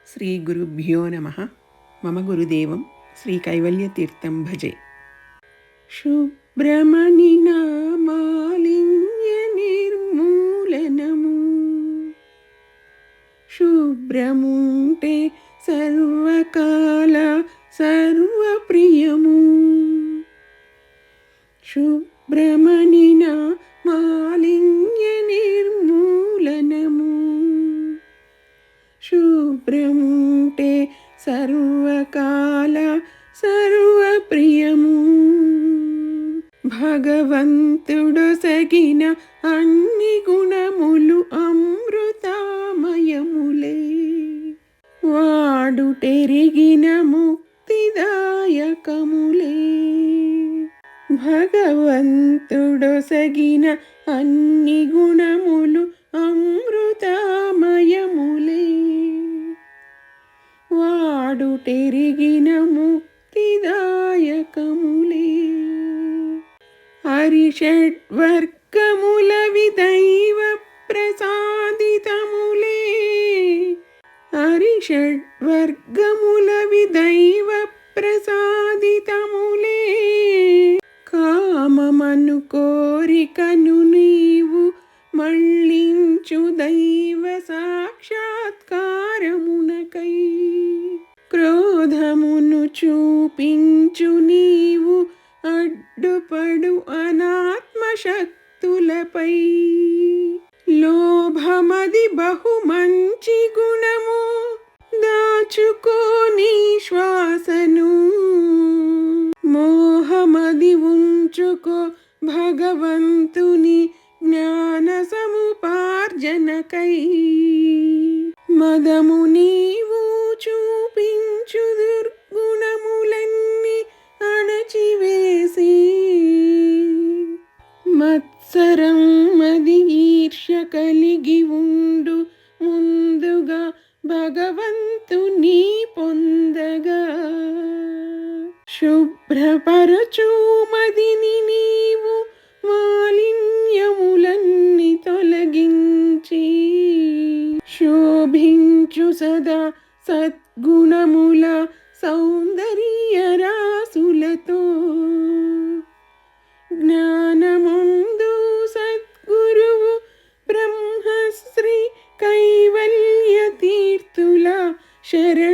శ్రీ గురుభ్యో నమః. మమ గురుదేవం శ్రీ కైవల్యతీర్థం భజే. శుభ్రమణి నామాలిన్య నిర్మూలనము, శుభ్రముంటే సర్వకాల సర్వప్రియము. శుభ్రమణి నామాలిన్య నిర్మూలనము, శుభ్రముంటే సర్వకాల సర్వప్రియము. భగవంతుడొసగిన అన్ని గుణములు అమృతమయములే, వాడుటెరిగిన ముక్తిదాయకములే. భగవంతుడొసగిన అన్ని గుణములు అమృతమయములే, వాడుటెరిగిన ముక్తిదాయకములే. హరిషడ్వర్గములవి దైవ ప్రసాదితములే, హరిషడ్వర్గములవి దైవ ప్రసాదితములే. కామమను కోరికను నీవు మళ్ళించు దైవ సాక్షాత్కారమునకై, క్రోధమును చూపించు నీవు అడ్డుపడు అనాత్మశక్తులపై. లోభమది బహు మంచి గుణము, దాచుకో నీ శ్వాసను. మోహమది ఉంచుకో భగవంతుని జ్ఞాన సముపార్జనకై. మదము నీవు చూపించు దుర్గుణములన్నీ అణచివేసి, మత్సరం మది ఈర్ష్య కలిగి ఉండు ముందుగా భగవంతుని పొందగా. శుభ్రపరచు మదిని నీవు మాలిన్యములన్నీ తొలగించి, శోభించు సదా సద్గుణముల సౌందర్య రాసులతో. జ్ఞానముందు సద్గురువు బ్రహ్మశ్రీ కైవల్య తీర్థుల శరణు